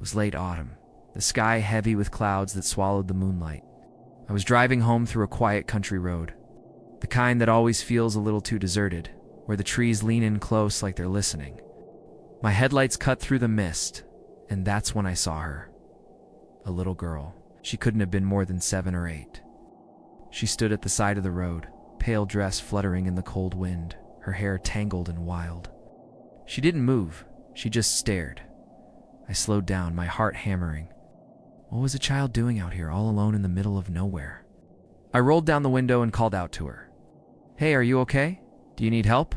was late autumn, the sky heavy with clouds that swallowed the moonlight. I was driving home through a quiet country road, the kind that always feels a little too deserted, where the trees lean in close like they're listening. My headlights cut through the mist, and that's when I saw her. A little girl. She couldn't have been more than 7 or 8. She stood at the side of the road, pale dress fluttering in the cold wind, her hair tangled and wild. She didn't move, she just stared. I slowed down, my heart hammering. What was a child doing out here all alone in the middle of nowhere? I rolled down the window and called out to her. Hey, are you okay? Do you need help?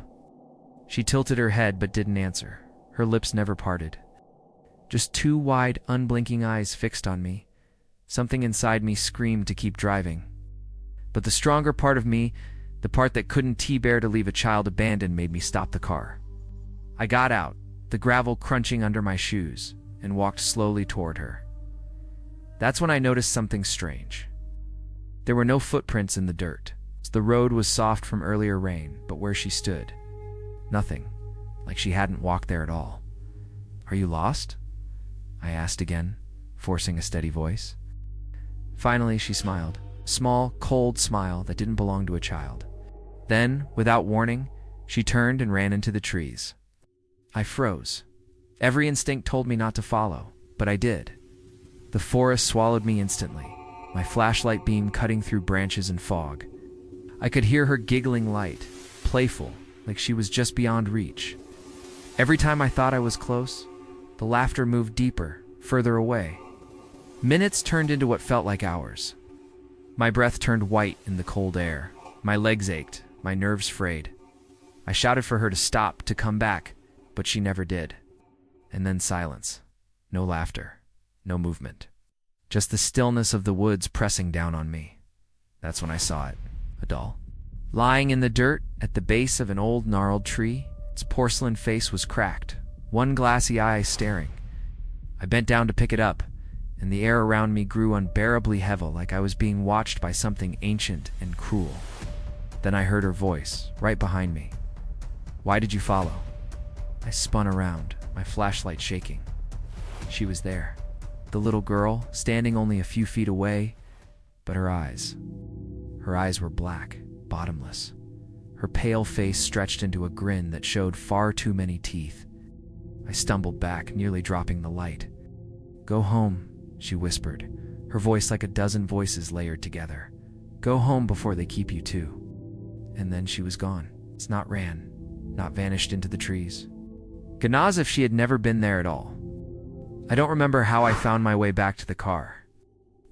She tilted her head but didn't answer. Her lips never parted. Just 2 wide, unblinking eyes fixed on me. Something inside me screamed to keep driving. But the stronger part of me, the part that couldn't bear to leave a child abandoned, made me stop the car. I got out, the gravel crunching under my shoes, and walked slowly toward her. That's when I noticed something strange. There were no footprints in the dirt. The road was soft from earlier rain, but where she stood, nothing, like she hadn't walked there at all. Are you lost? I asked again, forcing a steady voice. Finally, she smiled, a small, cold smile that didn't belong to a child. Then, without warning, she turned and ran into the trees. I froze. Every instinct told me not to follow, but I did. The forest swallowed me instantly, my flashlight beam cutting through branches and fog. I could hear her giggling light, playful, like she was just beyond reach. Every time I thought I was close, the laughter moved deeper, further away. Minutes turned into what felt like hours. My breath turned white in the cold air. My legs ached, my nerves frayed. I shouted for her to stop, to come back, but she never did. And then silence. No laughter. No movement. Just the stillness of the woods pressing down on me. That's when I saw it. A doll. Lying in the dirt at the base of an old gnarled tree, its porcelain face was cracked, one glassy eye staring. I bent down to pick it up, and the air around me grew unbearably heavy, like I was being watched by something ancient and cruel. Then I heard her voice, right behind me. Why did you follow? I spun around, my flashlight shaking. She was there. The little girl, standing only a few feet away, but her eyes were black, bottomless. Her pale face stretched into a grin that showed far too many teeth. I stumbled back, nearly dropping the light. Go home, she whispered, her voice like a dozen voices layered together. Go home before they keep you too. And then she was gone. It's not ran, not vanished into the trees. Gana as if she had never been there at all. I don't remember how I found my way back to the car.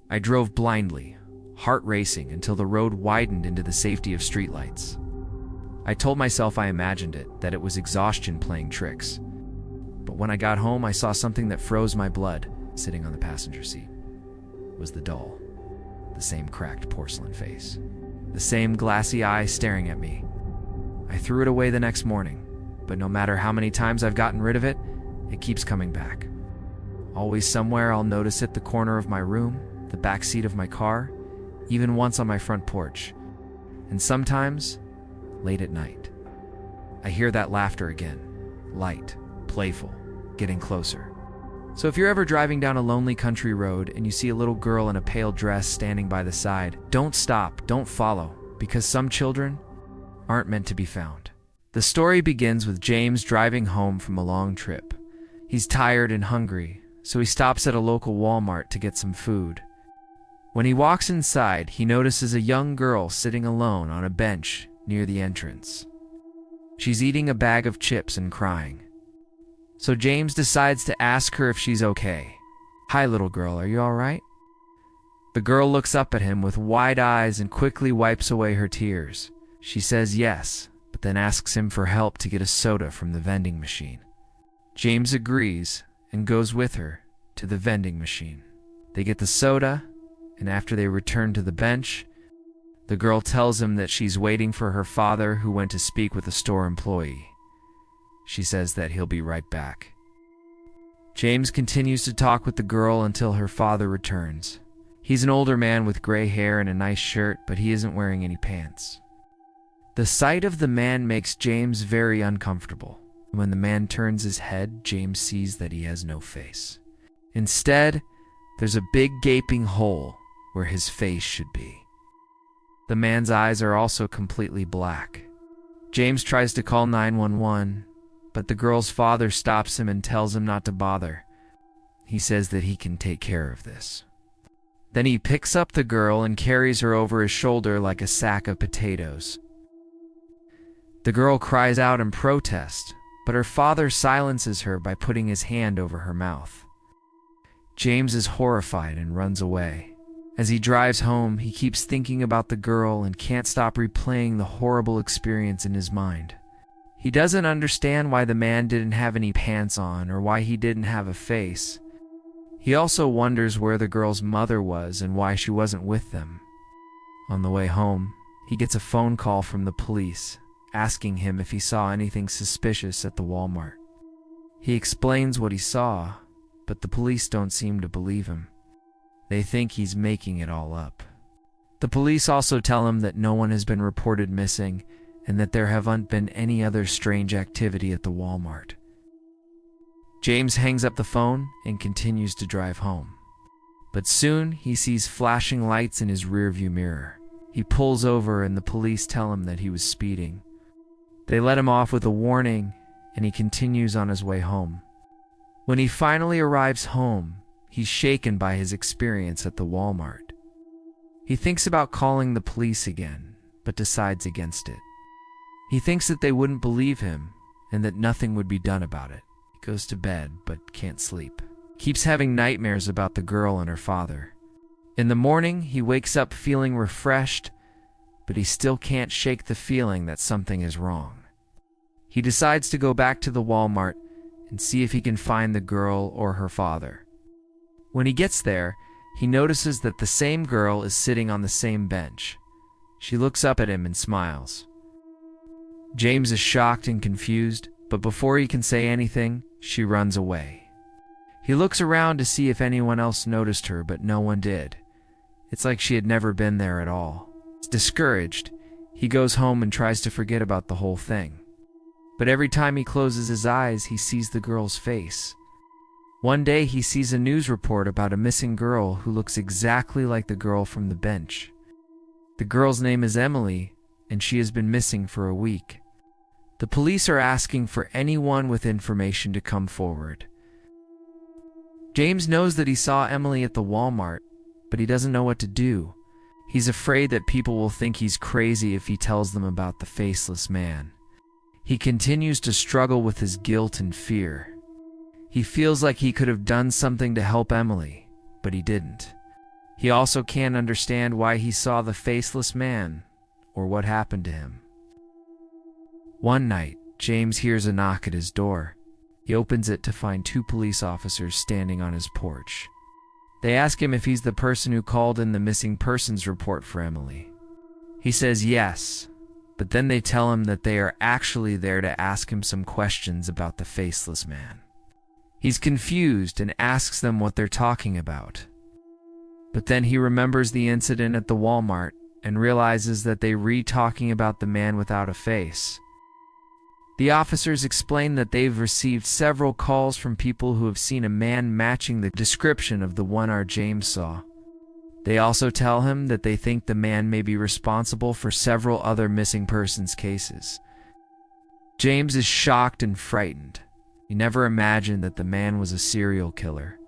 I drove blindly, heart racing, until the road widened into the safety of streetlights. I told myself I imagined it, that it was exhaustion playing tricks. But when I got home, I saw something that froze my blood, sitting on the passenger seat. It was the doll. The same cracked porcelain face. The same glassy eye staring at me. I threw it away the next morning, but no matter how many times I've gotten rid of it, it keeps coming back. Always somewhere I'll notice it, the corner of my room, the back seat of my car, even once on my front porch. And sometimes, late at night, I hear that laughter again, light, playful, getting closer. So if you're ever driving down a lonely country road and you see a little girl in a pale dress standing by the side, don't stop, don't follow, because some children aren't meant to be found. The story begins with James driving home from a long trip. He's tired and hungry, so he stops at a local Walmart to get some food. When he walks inside, he notices a young girl sitting alone on a bench near the entrance. She's eating a bag of chips and crying. So James decides to ask her if she's okay. Hi, little girl, are you all right? The girl looks up at him with wide eyes and quickly wipes away her tears. She says yes, but then asks him for help to get a soda from the vending machine. James agrees and goes with her to the vending machine. They get the soda, and after they return to the bench, the girl tells him that she's waiting for her father, who went to speak with a store employee. She says that he'll be right back. James continues to talk with the girl until her father returns. He's an older man with gray hair and a nice shirt, but he isn't wearing any pants. The sight of the man makes James very uncomfortable. When the man turns his head, James sees that he has no face. Instead, there's a big gaping hole where his face should be. The man's eyes are also completely black. James tries to call 911, but the girl's father stops him and tells him not to bother. He says that he can take care of this. Then he picks up the girl and carries her over his shoulder like a sack of potatoes. The girl cries out in protest, but her father silences her by putting his hand over her mouth. James is horrified and runs away. As he drives home, he keeps thinking about the girl and can't stop replaying the horrible experience in his mind. He doesn't understand why the man didn't have any pants on or why he didn't have a face. He also wonders where the girl's mother was and why she wasn't with them. On the way home, he gets a phone call from the police, asking him if he saw anything suspicious at the Walmart. He explains what he saw, but the police don't seem to believe him. They think he's making it all up. The police also tell him that no one has been reported missing and that there haven't been any other strange activity at the Walmart. James hangs up the phone and continues to drive home. But soon he sees flashing lights in his rearview mirror. He pulls over and the police tell him that he was speeding. They let him off with a warning and he continues on his way home. When he finally arrives home, he's shaken by his experience at the Walmart. He thinks about calling the police again, but decides against it. He thinks that they wouldn't believe him and that nothing would be done about it. He goes to bed but can't sleep. Keeps having nightmares about the girl and her father. In the morning, he wakes up feeling refreshed, but he still can't shake the feeling that something is wrong. He decides to go back to the Walmart and see if he can find the girl or her father. When he gets there, he notices that the same girl is sitting on the same bench. She looks up at him and smiles. James is shocked and confused, but before he can say anything, she runs away. He looks around to see if anyone else noticed her, but no one did. It's like she had never been there at all. Discouraged, he goes home and tries to forget about the whole thing. But every time he closes his eyes, he sees the girl's face. One day, he sees a news report about a missing girl who looks exactly like the girl from the bench. The girl's name is Emily, and she has been missing for a week. The police are asking for anyone with information to come forward. James knows that he saw Emily at the Walmart, but he doesn't know what to do. He's afraid that people will think he's crazy if he tells them about the Faceless Man. He continues to struggle with his guilt and fear. He feels like he could have done something to help Emily, but he didn't. He also can't understand why he saw the Faceless Man, or what happened to him. One night, James hears a knock at his door. He opens it to find two police officers standing on his porch. They ask him if he's the person who called in the missing persons report for Emily. He says yes, but then they tell him that they are actually there to ask him some questions about the Faceless Man. He's confused and asks them what they're talking about. But then he remembers the incident at the Walmart and realizes that they were talking about the man without a face. The officers explain that they've received several calls from people who have seen a man matching the description of the one our James saw. They also tell him that they think the man may be responsible for several other missing persons cases. James is shocked and frightened. He never imagined that the man was a serial killer.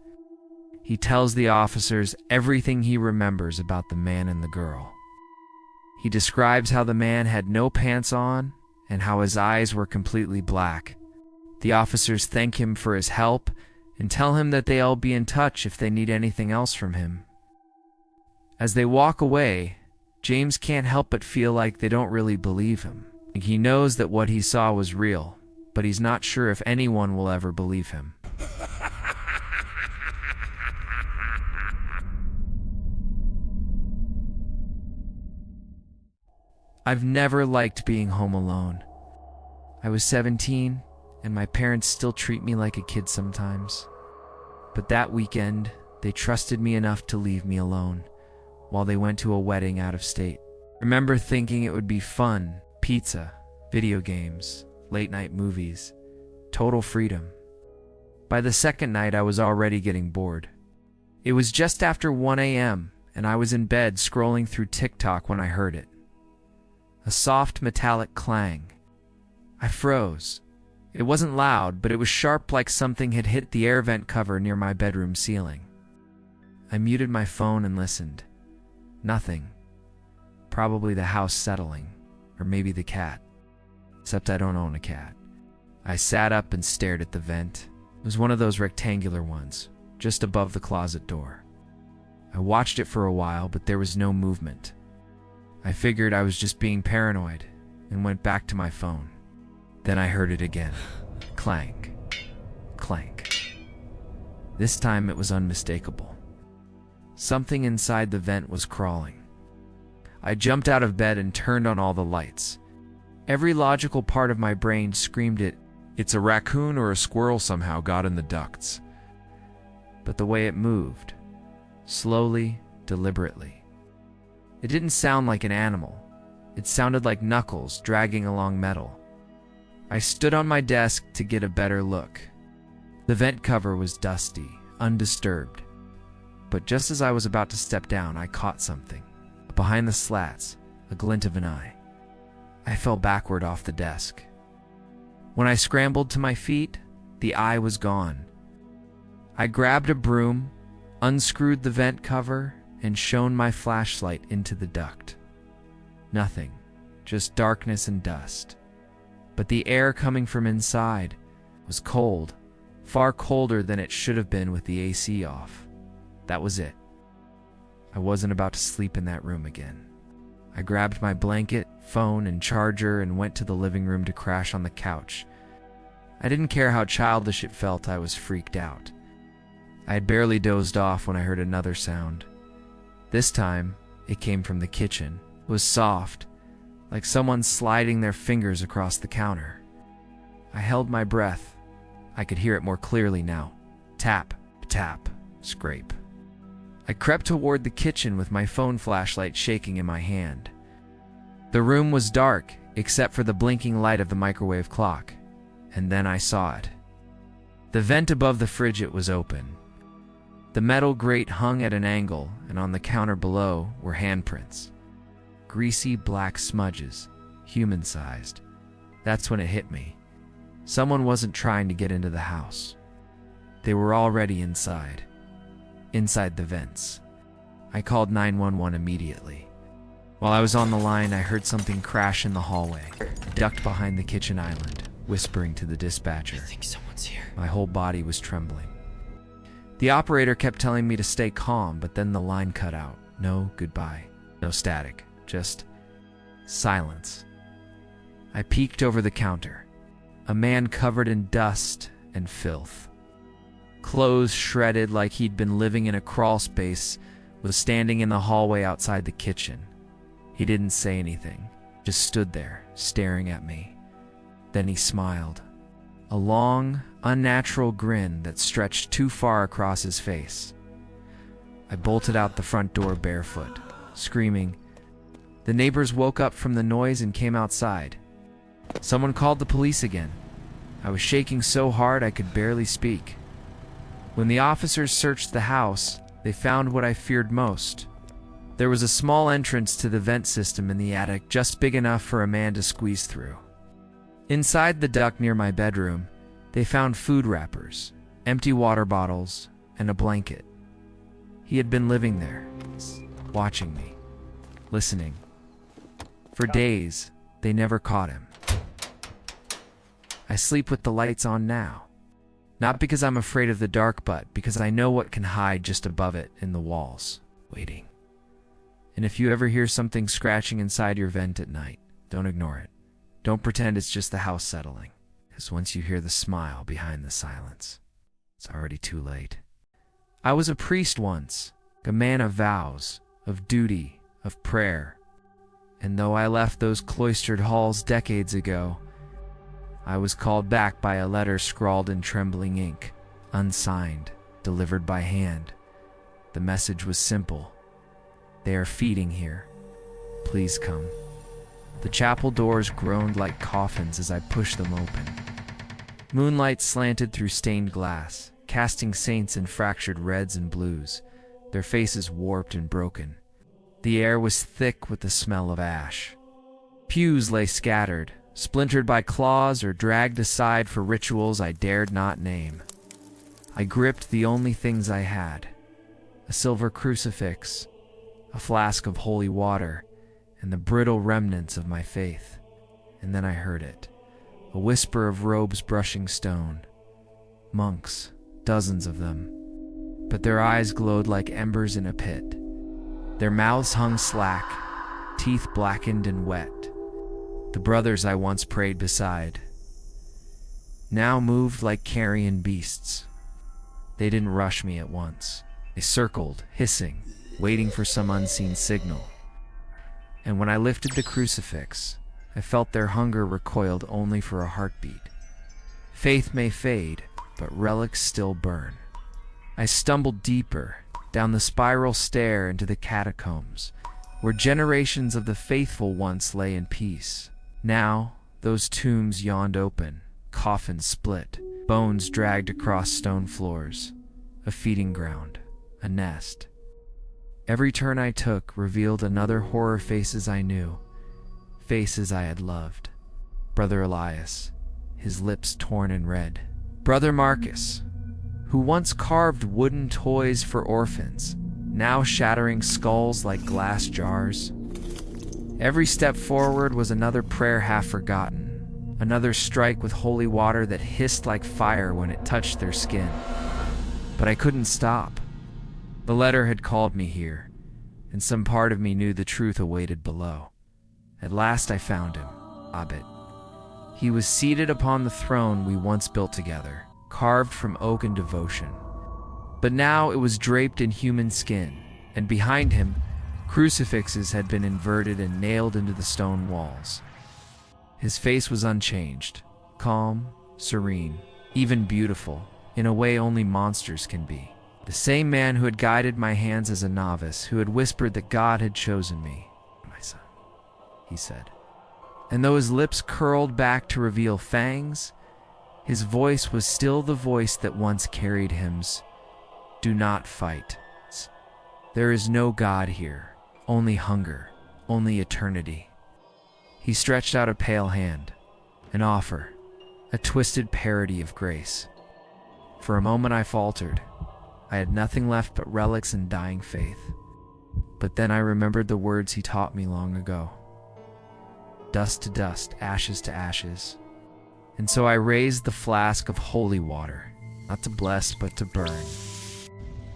He tells the officers everything he remembers about the man and the girl. He describes how the man had no pants on and how his eyes were completely black. The officers thank him for his help and tell him that they'll be in touch if they need anything else from him. As they walk away, James can't help but feel like they don't really believe him. He knows that what he saw was real, but he's not sure if anyone will ever believe him. I've never liked being home alone. I was 17, and my parents still treat me like a kid sometimes. But that weekend, they trusted me enough to leave me alone while they went to a wedding out of state. I remember thinking it would be fun, pizza, video games, late-night movies, total freedom. By the second night, I was already getting bored. It was just after 1 a.m., and I was in bed scrolling through TikTok when I heard it. A soft metallic clang. I froze. It wasn't loud, but it was sharp, like something had hit the air vent cover near my bedroom ceiling. I muted my phone and listened. Nothing. Probably the house settling, or maybe the cat. Except I don't own a cat. I sat up and stared at the vent. It was one of those rectangular ones, just above the closet door. I watched it for a while, but there was no movement. I figured I was just being paranoid and went back to my phone. Then I heard it again. Clank. Clank. This time it was unmistakable. Something inside the vent was crawling. I jumped out of bed and turned on all the lights. Every logical part of my brain screamed it's a raccoon or a squirrel somehow got in the ducts. But the way it moved, slowly, deliberately. It didn't sound like an animal. It sounded like knuckles dragging along metal. I stood on my desk to get a better look. The vent cover was dusty, undisturbed. But just as I was about to step down, I caught something. Behind the slats, a glint of an eye. I fell backward off the desk. When I scrambled to my feet, the eye was gone. I grabbed a broom, unscrewed the vent cover, and shone my flashlight into the duct. Nothing, just darkness and dust. But the air coming from inside was cold, far colder than it should have been with the AC off. That was it. I wasn't about to sleep in that room again. I grabbed my blanket, phone, and charger and went to the living room to crash on the couch. I didn't care how childish it felt, I was freaked out. I had barely dozed off when I heard another sound. This time, it came from the kitchen. It was soft, like someone sliding their fingers across the counter. I held my breath. I could hear it more clearly now. Tap, tap, scrape. I crept toward the kitchen with my phone flashlight shaking in my hand. The room was dark, except for the blinking light of the microwave clock. And then I saw it. The vent above the fridge, it was open. The metal grate hung at an angle, and on the counter below were handprints. Greasy black smudges, human-sized. That's when it hit me. Someone wasn't trying to get into the house. They were already inside the vents. I called 911 immediately. While I was on the line, I heard something crash in the hallway. I ducked behind the kitchen island, whispering to the dispatcher. I think someone's here. My whole body was trembling. The operator kept telling me to stay calm, but then the line cut out. No goodbye, no static, just silence. I peeked over the counter. A man covered in dust and filth. Clothes shredded like he'd been living in a crawl space was standing in the hallway outside the kitchen. He didn't say anything, just stood there, staring at me. Then he smiled. A long, unnatural grin that stretched too far across his face. I bolted out the front door barefoot, screaming. The neighbors woke up from the noise and came outside. Someone called the police again. I was shaking so hard I could barely speak. When the officers searched the house, they found what I feared most. There was a small entrance to the vent system in the attic, just big enough for a man to squeeze through. Inside the duct near my bedroom, they found food wrappers, empty water bottles, and a blanket. He had been living there, watching me, listening. For days, they never caught him. I sleep with the lights on now. Not because I'm afraid of the dark, but because I know what can hide just above it in the walls, waiting. And if you ever hear something scratching inside your vent at night, don't ignore it. Don't pretend it's just the house settling, because once you hear the smile behind the silence, it's already too late. I was a priest once, a man of vows, of duty, of prayer. And though I left those cloistered halls decades ago, I was called back by a letter scrawled in trembling ink, unsigned, delivered by hand. The message was simple. They are feeding here. Please come. The chapel doors groaned like coffins as I pushed them open. Moonlight slanted through stained glass, casting saints in fractured reds and blues, their faces warped and broken. The air was thick with the smell of ash. Pews lay scattered, splintered by claws or dragged aside for rituals I dared not name. I gripped the only things I had: a silver crucifix, a flask of holy water, and the brittle remnants of my faith. And then I heard it, a whisper of robes brushing stone. Monks, dozens of them, but their eyes glowed like embers in a pit. Their mouths hung slack, teeth blackened and wet. The brothers I once prayed beside now moved like carrion beasts. They didn't rush me at once. They circled, hissing, waiting for some unseen signal. And when I lifted the crucifix, I felt their hunger recoiled only for a heartbeat. Faith may fade, but relics still burn. I stumbled deeper, down the spiral stair into the catacombs, where generations of the faithful once lay in peace. Now, those tombs yawned open, coffins split, bones dragged across stone floors. A feeding ground, a nest. Every turn I took revealed another horror faces I knew, faces I had loved. Brother Elias, his lips torn and red. Brother Marcus, who once carved wooden toys for orphans, now shattering skulls like glass jars. Every step forward was another prayer half forgotten, another strike with holy water that hissed like fire when it touched their skin. But I couldn't stop. The letter had called me here, and some part of me knew the truth awaited below. At last I found him, Abed. He was seated upon the throne we once built together, carved from oak and devotion. But now it was draped in human skin, and behind him, crucifixes had been inverted and nailed into the stone walls. His face was unchanged, calm, serene, even beautiful, in a way only monsters can be. The same man who had guided my hands as a novice, who had whispered that God had chosen me. "My son," he said. And though his lips curled back to reveal fangs, his voice was still the voice that once carried hymns. "Do not fight. There is no God here, only hunger, only eternity." He stretched out a pale hand, an offer, a twisted parody of grace. For a moment I faltered. I had nothing left but relics and dying faith. But then I remembered the words he taught me long ago. Dust to dust, ashes to ashes. And so I raised the flask of holy water, not to bless but to burn.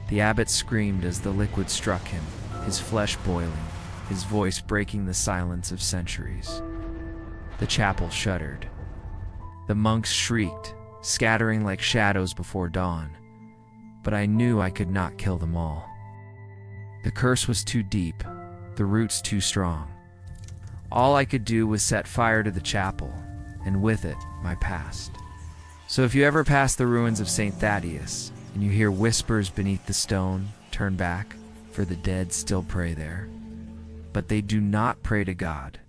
The abbot screamed as the liquid struck him, his flesh boiling, his voice breaking the silence of centuries. The chapel shuddered. The monks shrieked, scattering like shadows before dawn. But I knew I could not kill them all. The curse was too deep, the roots too strong. All I could do was set fire to the chapel, and with it, my past. So if you ever pass the ruins of St. Thaddeus, and you hear whispers beneath the stone, turn back, for the dead still pray there. But they do not pray to God.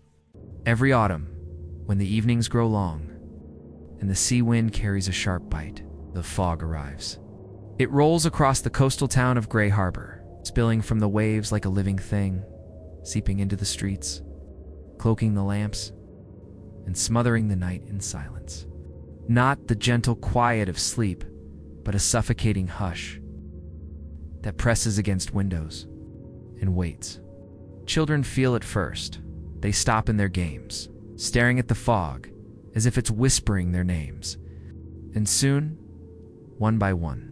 Every autumn, when the evenings grow long, and the sea wind carries a sharp bite, the fog arrives. It rolls across the coastal town of Gray Harbor, spilling from the waves like a living thing, seeping into the streets, cloaking the lamps, and smothering the night in silence. Not the gentle quiet of sleep, but a suffocating hush that presses against windows and waits. Children feel it first. They stop in their games, staring at the fog as if it's whispering their names. And soon, one by one,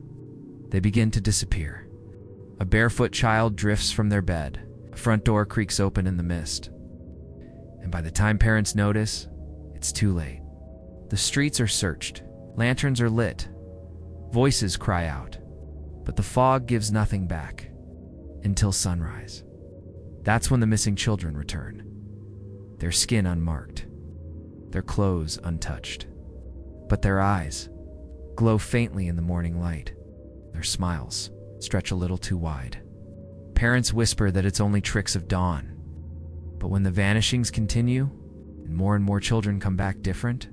they begin to disappear. A barefoot child drifts from their bed. A front door creaks open in the mist. And by the time parents notice, it's too late. The streets are searched. Lanterns are lit. Voices cry out. But the fog gives nothing back until sunrise. That's when the missing children return. Their skin unmarked. Their clothes untouched. But their eyes glow faintly in the morning light. Their smiles stretch a little too wide. Parents whisper that it's only tricks of dawn. But when the vanishings continue, and more children come back different,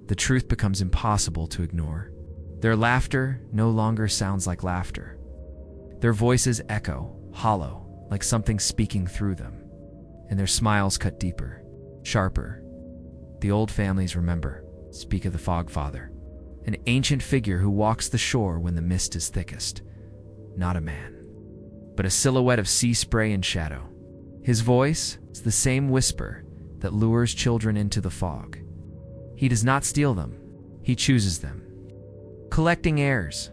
the truth becomes impossible to ignore. Their laughter no longer sounds like laughter. Their voices echo, hollow, like something speaking through them. And their smiles cut deeper, sharper. The old families remember, speak of the Fog Father, an ancient figure who walks the shore when the mist is thickest. Not a man, but a silhouette of sea spray and shadow. His voice is the same whisper that lures children into the fog. He does not steal them, he chooses them. Collecting heirs.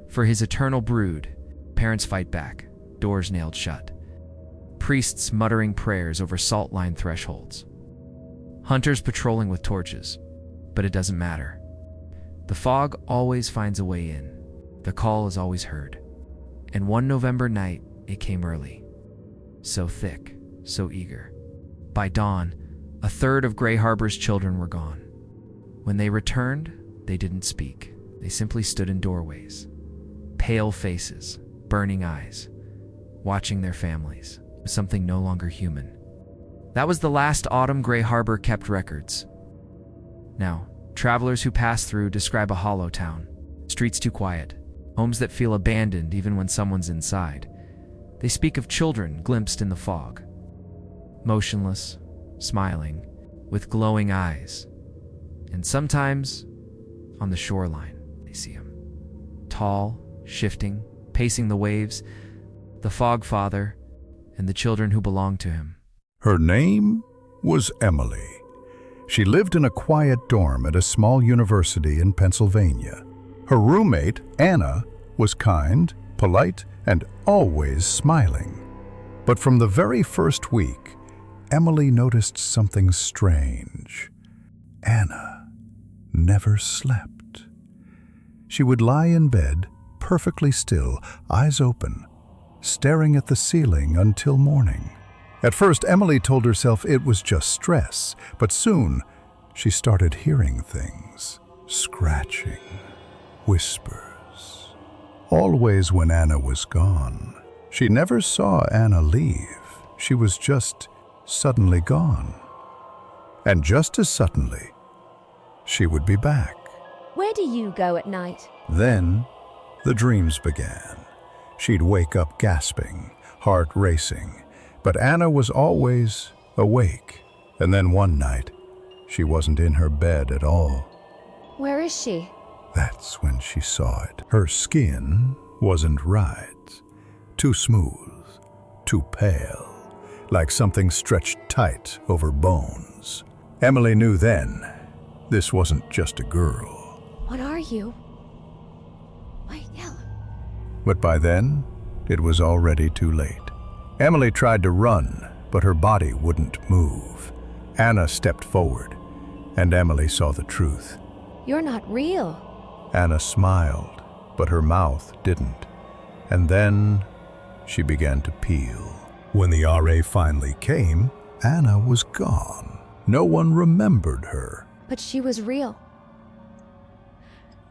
For his eternal brood, parents fight back, doors nailed shut. Priests muttering prayers over salt-lined thresholds. Hunters patrolling with torches, but it doesn't matter. The fog always finds a way in. The call is always heard. And one November night, it came early. So thick, so eager. By dawn, a third of Gray Harbor's children were gone. When they returned, they didn't speak. They simply stood in doorways. Pale faces, burning eyes, watching their families, something no longer human. That was the last autumn Gray Harbor kept records. Now, travelers who pass through describe a hollow town. Streets too quiet, homes that feel abandoned even when someone's inside. They speak of children glimpsed in the fog. Motionless, smiling, with glowing eyes. And sometimes, on the shoreline, they see him. Tall, shifting, pacing the waves, the Fog Father, and the children who belong to him. Her name was Emily. She lived in a quiet dorm at a small university in Pennsylvania. Her roommate, Anna, was kind, polite, and always smiling. But from the very first week, Emily noticed something strange. Anna never slept. She would lie in bed, perfectly still, eyes open, staring at the ceiling until morning. At first, Emily told herself it was just stress, but soon she started hearing things, scratching, whispers. Always when Anna was gone. She never saw Anna leave. She was just suddenly gone. And just as suddenly, she would be back. Where do you go at night? Then the dreams began. She'd wake up gasping, heart racing, but Anna was always awake. And then one night, she wasn't in her bed at all. Where is she? That's when she saw it. Her skin wasn't right. Too smooth, too pale, like something stretched tight over bones. Emily knew then this wasn't just a girl. What are you? Why yell? But by then, it was already too late. Emily tried to run, but her body wouldn't move. Anna stepped forward, and Emily saw the truth. You're not real. Anna smiled, but her mouth didn't. And then she began to peel. When the RA finally came, Anna was gone. No one remembered her. But she was real.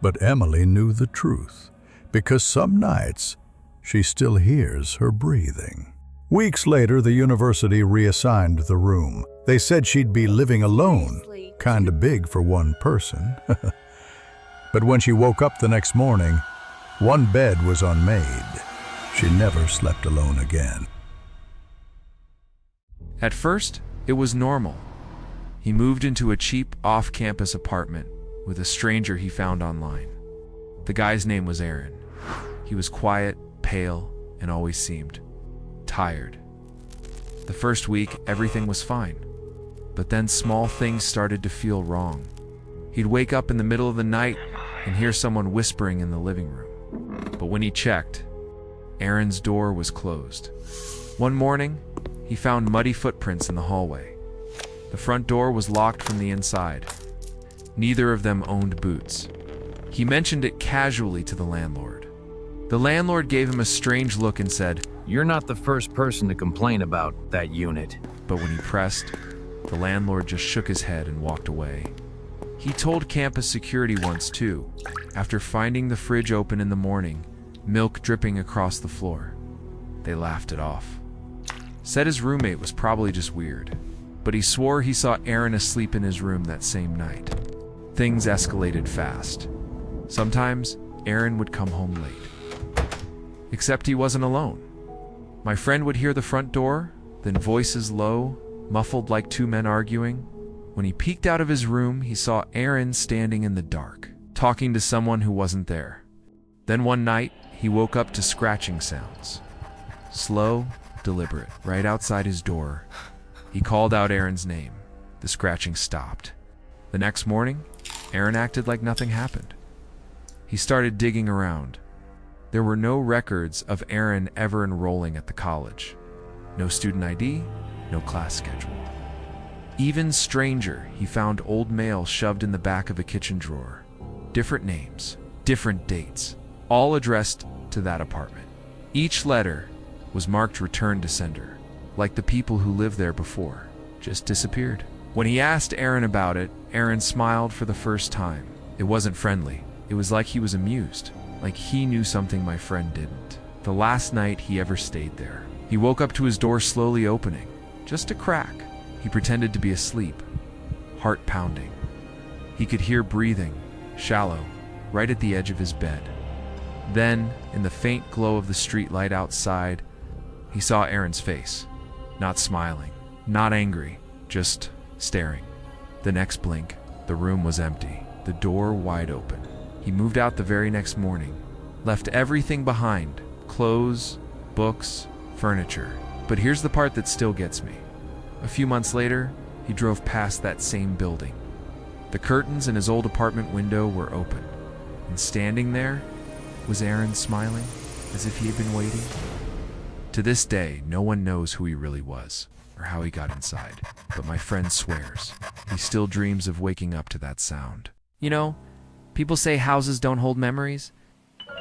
But Emily knew the truth, because some nights she still hears her breathing. Weeks later, the university reassigned the room. They said she'd be living alone, kinda big for one person. But when she woke up the next morning, one bed was unmade. She never slept alone again. At first, it was normal. He moved into a cheap, off-campus apartment with a stranger he found online. The guy's name was Aaron. He was quiet, pale, and always seemed tired. The first week, everything was fine. But then small things started to feel wrong. He'd wake up in the middle of the night and hear someone whispering in the living room. But when he checked, Aaron's door was closed. One morning, he found muddy footprints in the hallway. The front door was locked from the inside. Neither of them owned boots. He mentioned it casually to the landlord. The landlord gave him a strange look and said, "You're not the first person to complain about that unit." But when he pressed, the landlord just shook his head and walked away. He told campus security once too, after finding the fridge open in the morning, milk dripping across the floor. They laughed it off. Said his roommate was probably just weird, but he swore he saw Aaron asleep in his room that same night. Things escalated fast. Sometimes, Aaron would come home late. Except he wasn't alone. My friend would hear the front door, then voices low, muffled like two men arguing. When he peeked out of his room, he saw Aaron standing in the dark, talking to someone who wasn't there. Then one night, he woke up to scratching sounds. Slow, deliberate, right outside his door. He called out Aaron's name. The scratching stopped. The next morning, Aaron acted like nothing happened. He started digging around. There were no records of Aaron ever enrolling at the college. No student ID, no class schedule. Even stranger, he found old mail shoved in the back of a kitchen drawer. Different names, different dates, all addressed to that apartment. Each letter was marked return to sender, like the people who lived there before just disappeared. When he asked Aaron about it, Aaron smiled for the first time. It wasn't friendly. It was like he was amused, like he knew something my friend didn't. The last night he ever stayed there. He woke up to his door slowly opening, just a crack. He pretended to be asleep, heart pounding. He could hear breathing, shallow, right at the edge of his bed. Then, in the faint glow of the street light outside, he saw Aaron's face. Not smiling, not angry, just staring. The next blink, the room was empty, the door wide open. He moved out the very next morning, left everything behind, clothes, books, furniture. But here's the part that still gets me. A few months later, he drove past that same building. The curtains in his old apartment window were open, and standing there was Aaron, smiling as if he had been waiting. To this day, no one knows who he really was or how he got inside, but my friend swears he still dreams of waking up to that sound. You know, people say houses don't hold memories,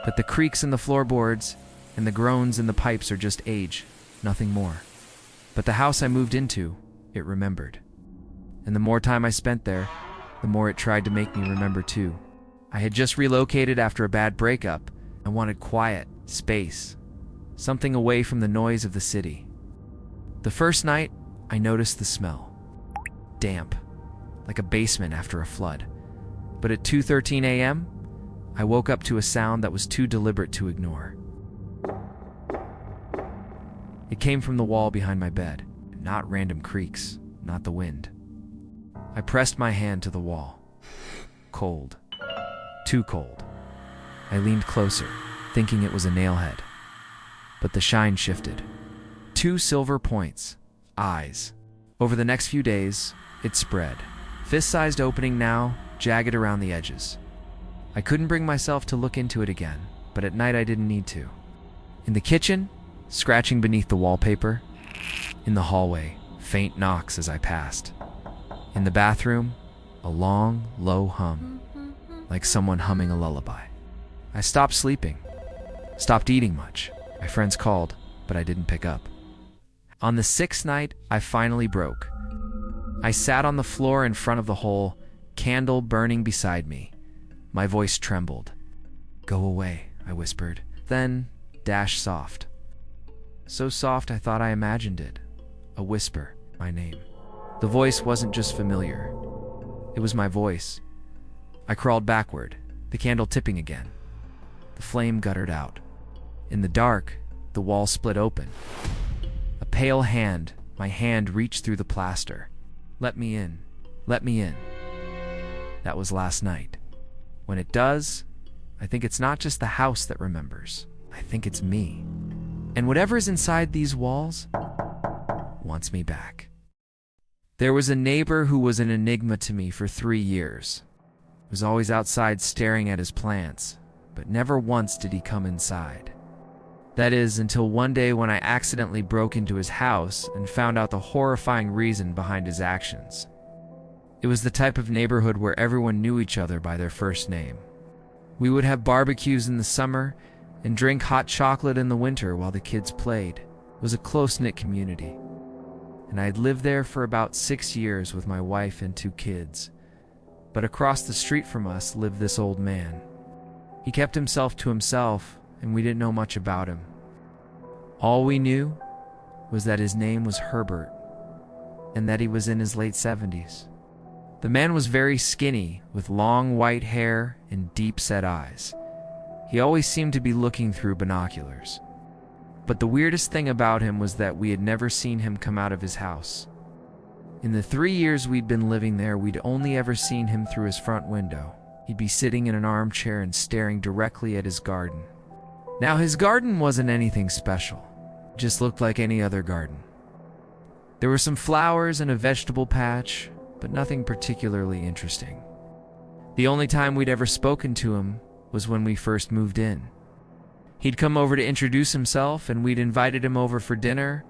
but the creaks in the floorboards and the groans in the pipes are just age, nothing more. But the house I moved into, it remembered. And the more time I spent there, the more it tried to make me remember too. I had just relocated after a bad breakup. I wanted quiet, space, something away from the noise of the city. The first night, I noticed the smell. Damp, like a basement after a flood. But at 2:13 a.m., I woke up to a sound that was too deliberate to ignore. It came from the wall behind my bed, not random creaks, not the wind. I pressed my hand to the wall. Cold. Too cold. I leaned closer, thinking it was a nailhead. But the shine shifted. 2 silver points. Eyes. Over the next few days, it spread. Fist-sized opening now, jagged around the edges. I couldn't bring myself to look into it again, but at night I didn't need to. In the kitchen, scratching beneath the wallpaper. In the hallway, faint knocks as I passed. In the bathroom, a long, low hum, like someone humming a lullaby. I stopped sleeping, stopped eating much. My friends called, but I didn't pick up. On the 6th night, I finally broke. I sat on the floor in front of the hole, candle burning beside me. My voice trembled. "Go away," I whispered, then dash soft. So soft I thought I imagined it. A whisper, my name. The voice wasn't just familiar. It was my voice. I crawled backward, the candle tipping again. The flame guttered out. In the dark, the wall split open. A pale hand, my hand reached through the plaster. "Let me in. Let me in." That was last night. When it does, I think it's not just the house that remembers. I think it's me. And whatever's inside these walls wants me back. There was a neighbor who was an enigma to me for 3 years. He was always outside staring at his plants, but never once did he come inside. That is, until one day when I accidentally broke into his house and found out the horrifying reason behind his actions. It was the type of neighborhood where everyone knew each other by their first name. We would have barbecues in the summer and drink hot chocolate in the winter while the kids played. It was a close-knit community. And I'd lived there for about 6 years with my wife and 2 kids. But across the street from us lived this old man. He kept himself to himself, and we didn't know much about him. All we knew was that his name was Herbert, and that he was in his late 70s. The man was very skinny, with long white hair and deep-set eyes. He always seemed to be looking through binoculars. But the weirdest thing about him was that we had never seen him come out of his house. In the 3 years we'd been living there, we'd only ever seen him through his front window. He'd be sitting in an armchair and staring directly at his garden. Now, his garden wasn't anything special. It just looked like any other garden. There were some flowers and a vegetable patch, but nothing particularly interesting. The only time we'd ever spoken to him was when we first moved in. He'd come over to introduce himself, and we'd invited him over for dinner,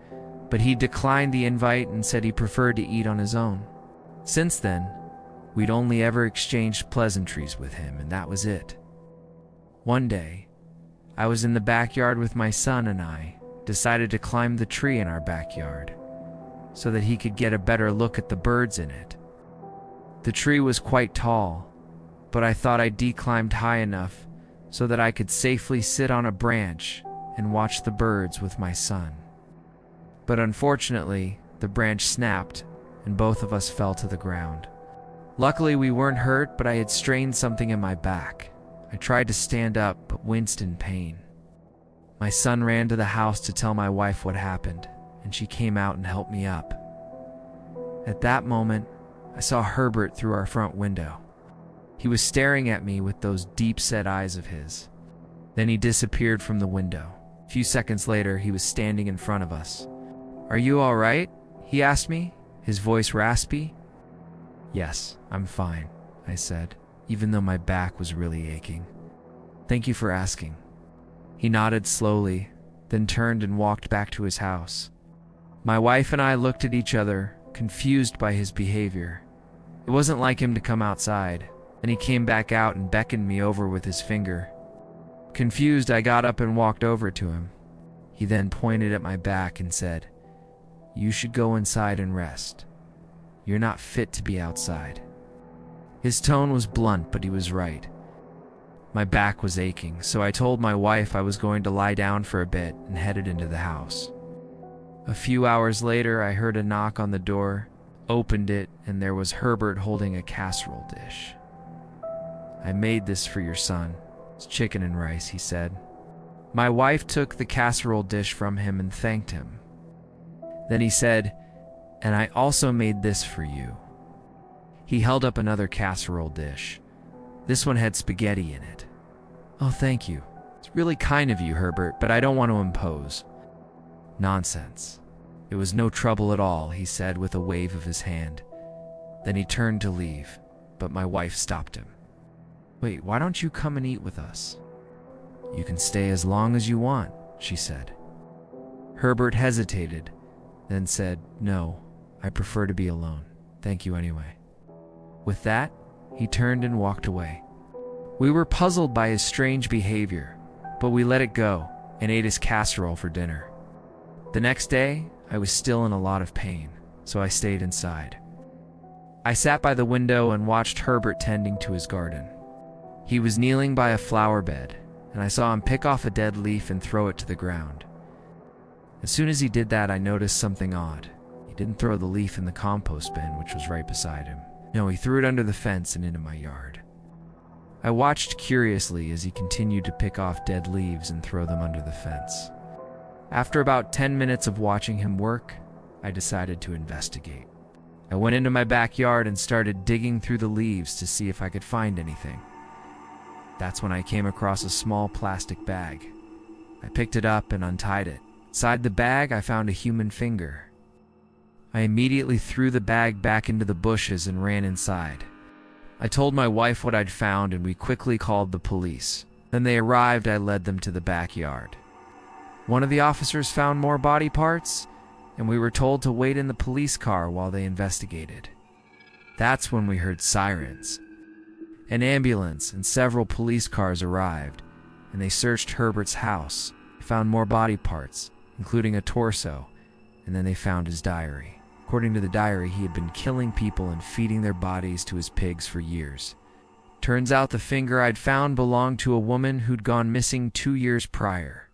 but he declined the invite and said he preferred to eat on his own. Since then, we'd only ever exchanged pleasantries with him, and that was it. One day, I was in the backyard with my son, and I decided to climb the tree in our backyard so that he could get a better look at the birds in it. The tree was quite tall, but I thought I'd declimbed high enough so that I could safely sit on a branch and watch the birds with my son. But unfortunately, the branch snapped and both of us fell to the ground. Luckily, we weren't hurt, but I had strained something in my back. I tried to stand up, but winced in pain. My son ran to the house to tell my wife what happened, and she came out and helped me up. At that moment, I saw Herbert through our front window. He was staring at me with those deep-set eyes of his. Then he disappeared from the window. A few seconds later, he was standing in front of us. "Are you all right?" he asked me, his voice raspy. "Yes, I'm fine," I said, even though my back was really aching. "Thank you for asking." He nodded slowly, then turned and walked back to his house. My wife and I looked at each other, confused by his behavior. It wasn't like him to come outside, and he came back out and beckoned me over with his finger. Confused, I got up and walked over to him. He then pointed at my back and said, "You should go inside and rest. You're not fit to be outside." His tone was blunt, but he was right. My back was aching, so I told my wife I was going to lie down for a bit and headed into the house. A few hours later, I heard a knock on the door, opened it, and there was Herbert holding a casserole dish. "I made this for your son. It's chicken and rice," he said. My wife took the casserole dish from him and thanked him. Then he said, "And I also made this for you." He held up another casserole dish. This one had spaghetti in it. "Oh, thank you. It's really kind of you, Herbert, but I don't want to impose." "Nonsense. It was no trouble at all," he said with a wave of his hand. Then he turned to leave, but my wife stopped him. "Wait, why don't you come and eat with us?" "You can stay as long as you want," she said. Herbert hesitated, then said, "No, I prefer to be alone. Thank you anyway." With that, he turned and walked away. We were puzzled by his strange behavior, but we let it go and ate his casserole for dinner. The next day, I was still in a lot of pain, so I stayed inside. I sat by the window and watched Herbert tending to his garden. He was kneeling by a flower bed, and I saw him pick off a dead leaf and throw it to the ground. As soon as he did that, I noticed something odd. He didn't throw the leaf in the compost bin, which was right beside him. No, he threw it under the fence and into my yard. I watched curiously as he continued to pick off dead leaves and throw them under the fence. After about 10 minutes of watching him work, I decided to investigate. I went into my backyard and started digging through the leaves to see if I could find anything. That's when I came across a small plastic bag. I picked it up and untied it. Inside the bag, I found a human finger. I immediately threw the bag back into the bushes and ran inside. I told my wife what I'd found, and we quickly called the police. Then they arrived. I led them to the backyard. One of the officers found more body parts, and we were told to wait in the police car while they investigated. That's when we heard sirens. An ambulance and several police cars arrived, and they searched Herbert's house. They found more body parts, including a torso, and then they found his diary. According to the diary, he had been killing people and feeding their bodies to his pigs for years. Turns out the finger I'd found belonged to a woman who'd gone missing 2 years prior.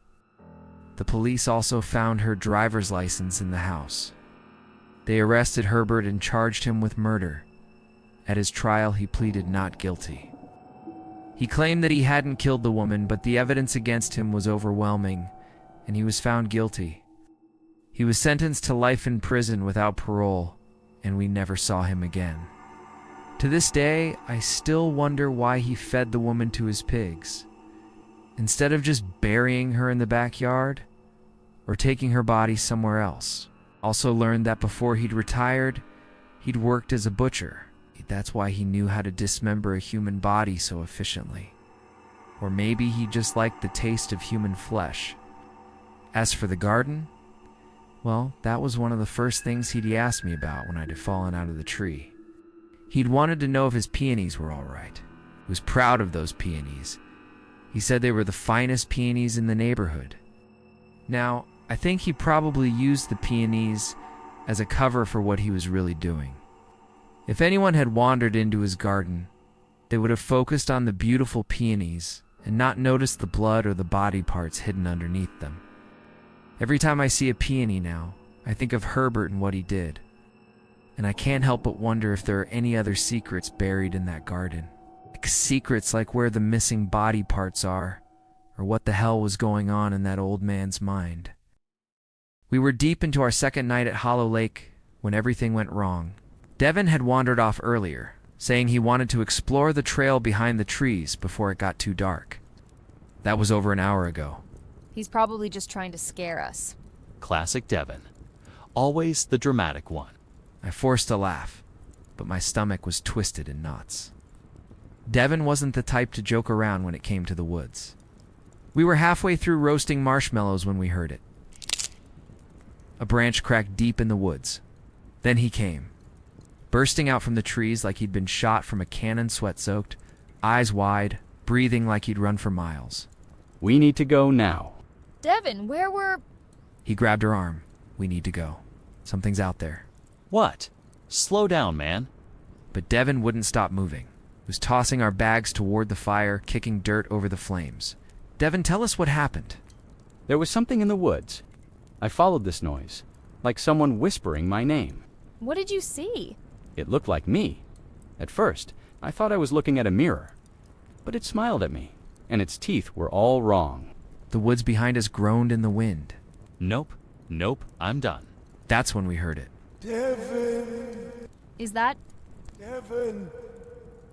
The police also found her driver's license in the house. They arrested Herbert and charged him with murder. At his trial, he pleaded not guilty. He claimed that he hadn't killed the woman, but the evidence against him was overwhelming, and he was found guilty. He was sentenced to life in prison without parole, and we never saw him again. To this day, I still wonder why he fed the woman to his pigs, instead of just burying her in the backyard or taking her body somewhere else. Also learned that before he'd retired, he'd worked as a butcher. That's why he knew how to dismember a human body so efficiently. Or maybe he just liked the taste of human flesh. As for the garden, well, that was one of the first things he'd asked me about when I'd fallen out of the tree. He'd wanted to know if his peonies were all right. He was proud of those peonies. He said they were the finest peonies in the neighborhood. Now, I think he probably used the peonies as a cover for what he was really doing. If anyone had wandered into his garden, they would have focused on the beautiful peonies and not noticed the blood or the body parts hidden underneath them. Every time I see a peony now, I think of Herbert and what he did. And I can't help but wonder if there are any other secrets buried in that garden. Secrets like where the missing body parts are, or what the hell was going on in that old man's mind. We were deep into our second night at Hollow Lake when everything went wrong. Devin had wandered off earlier, saying he wanted to explore the trail behind the trees before it got too dark. That was over an hour ago. He's probably just trying to scare us. Classic Devin. Always the dramatic one. I forced a laugh, but my stomach was twisted in knots. Devin wasn't the type to joke around when it came to the woods. We were halfway through roasting marshmallows when we heard it. A branch cracked deep in the woods. Then he came, bursting out from the trees like he'd been shot from a cannon, sweat-soaked, eyes wide, breathing like he'd run for miles. We need to go now. Devin, where were... He grabbed her arm. We need to go. Something's out there. What? Slow down, man. But Devin wouldn't stop moving. He was tossing our bags toward the fire, kicking dirt over the flames. Devin, tell us what happened. There was something in the woods. I followed this noise, like someone whispering my name. What did you see? It looked like me. At first, I thought I was looking at a mirror, but it smiled at me, and its teeth were all wrong. The woods behind us groaned in the wind. Nope, I'm done. That's when we heard it. Devin! Is that... Devin!